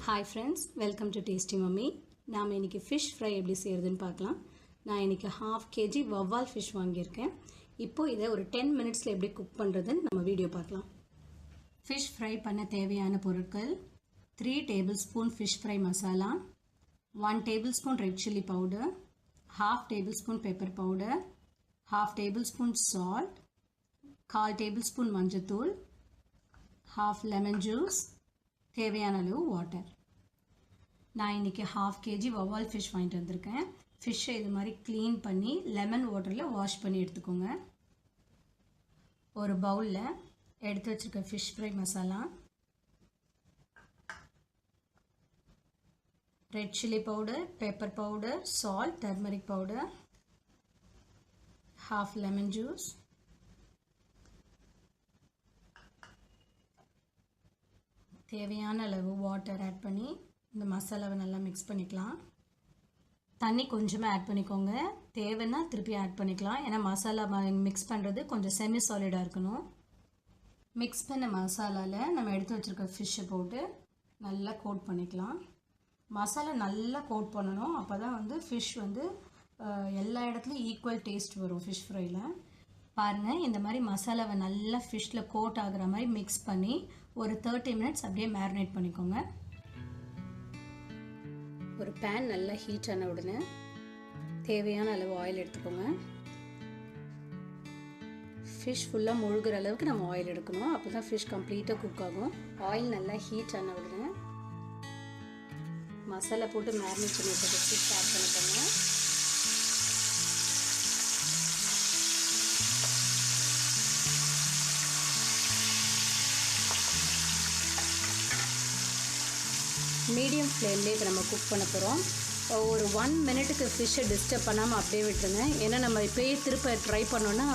Hi friends, welcome to Tasty Mummy. நாம் இன்னைக்கு fish fry எப்படி செய்யறதுன்னு பார்க்கலாம். நான் இன்னைக்கு 1/2 kg vavval fish வாங்கியிருக்கேன். இப்போ இதை ஒரு 10 minutesல எப்படி குக் பண்றதுன்னு நம்ம வீடியோ பார்க்கலாம். Fish fry பண்ண தேவையான பொருட்கள் 3 tablespoon fish fry masala, 1 tablespoon red chilli powder, 1/2 tablespoon pepper powder, 1/2 tablespoon salt, 1/4 tablespoon மஞ்சத்தூள், 1/2 lemon juice, தேவையான அளவு வாட்டர். நான் இன்னைக்கு 1/2 kg vavval fish வாங்கிட்டு வந்திருக்கேன். ஃபிஷ்ஷை இது மாதிரி க்ளீன் பண்ணி லெமன் வாட்டரில் வாஷ் பண்ணி எடுத்துக்கோங்க. ஒரு பவுலில் எடுத்து வச்சுருக்க fish fry masala, red chilli powder, pepper powder, salt, turmeric powder, 1/2 lemon juice, தேவையான அளவு வாட்டர் ஆட் பண்ணி இந்த மசாலாவை நல்லா மிக்ஸ் பண்ணிக்கலாம். தண்ணி கொஞ்சமாக ஆட் பண்ணிக்கோங்க, தேவைன்னா திருப்பி ஆட் பண்ணிக்கலாம். ஏன்னா மசாலா மிக்ஸ் பண்ணுறது கொஞ்சம் செமி சாலிடாக இருக்கணும். மிக்ஸ் பண்ண மசாலாவில் நம்ம எடுத்து வச்சுருக்க ஃபிஷ்ஷை போட்டு நல்லா கோட் பண்ணிக்கலாம். மசாலா நல்லா கோட் பண்ணணும், அப்போ தான் ஃபிஷ் எல்லா இடத்துலையும் ஈக்குவல் டேஸ்ட் வரும் ஃபிஷ் ஃப்ரையில். பாருங்கள், இந்த மாதிரி மசாலாவை நல்லா ஃபிஷ்ஷில் கோட் ஆகிற மாதிரி மிக்ஸ் பண்ணி ஒரு 30 minutes அப்படியே மேரினேட் பண்ணிக்கோங்க. ஒரு பேன் நல்லா ஹீட் ஆன உடனே தேவையான அளவு ஆயில் எடுத்துக்கோங்க. ஃபிஷ் ஃபுல்லாக முழுகிற அளவுக்கு நம்ம ஆயில் எடுக்கணும், அப்போ தான் ஃபிஷ் கம்ப்ளீட்டாக குக் ஆகும். ஆயில் நல்லா ஹீட் ஆன உடனே மசாலா போட்டு மேரினேட் பண்ணி வச்சுருக்க ஃபிஷ் ஆட் பண்ணிக்கோங்க. மீடியம் ஃப்ளேம்லேயே இப்போ நம்ம குக் பண்ண போகிறோம். ஒரு 1 minute ஃபிஷ்ஷை டிஸ்டர்ப் பண்ணாமல் அப்படியே விட்டுருங்க. ஏன்னா நம்ம இப்போயே திருப்ப ட்ரை பண்ணோன்னா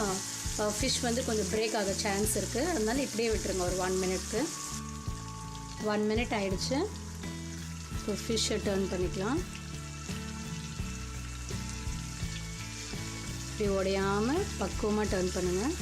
ஃபிஷ் கொஞ்சம் பிரேக் ஆக சான்ஸ் இருக்குது. அதனால இப்படியே விட்டுருங்க ஒரு 1 minute. 1 minute ஆகிடுச்சு. இப்போ ஃபிஷ்ஷை டர்ன் பண்ணிக்கலாம். இப்படி உடையாமல் பக்குவமாக டர்ன் பண்ணுங்கள்.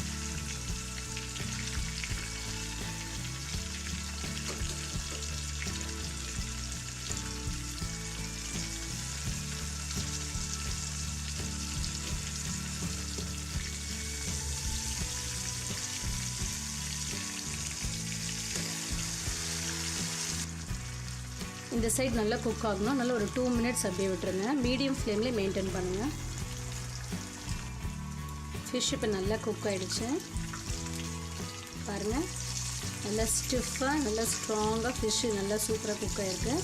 இந்த சைடு நல்லா குக் ஆகணும். நல்லா ஒரு 2 minutes அப்படியே விட்டுருங்க. மீடியம் ஃப்ளேம்லேயே மெயின்டைன் பண்ணுங்கள். ஃபிஷ் இப்போ நல்லா குக் ஆகிடுச்சு. பாருங்கள், நல்லா ஸ்டிஃபாக நல்லா ஸ்ட்ராங்காக ஃபிஷ்ஷு நல்லா சூப்பராக குக் ஆகிருக்கு.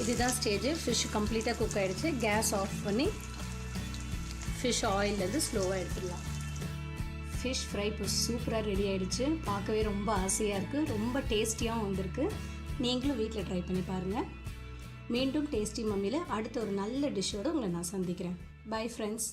இதுதான் ஸ்டேஜ். ஃபிஷ் கம்ப்ளீட்டாக குக் ஆகிடுச்சு. கேஸ் ஆஃப் பண்ணி ஃபிஷ் ஆயிலேருந்து ஸ்லோவாக எடுத்துடலாம். ஃபிஷ் ஃப்ரை இப்போ சூப்பராக ரெடி ஆகிடுச்சு. பார்க்கவே ரொம்ப ஆசையாக இருக்குது, ரொம்ப டேஸ்டியாகவும் வந்திருக்கு. நீங்களும் வீட்டில் ட்ரை பண்ணி பாருங்கள். மீண்டும் டேஸ்டி மம்மியில் அடுத்த ஒரு நல்ல டிஷ்ஷோடு உங்களை நான் சந்திக்கிறேன். Bye friends.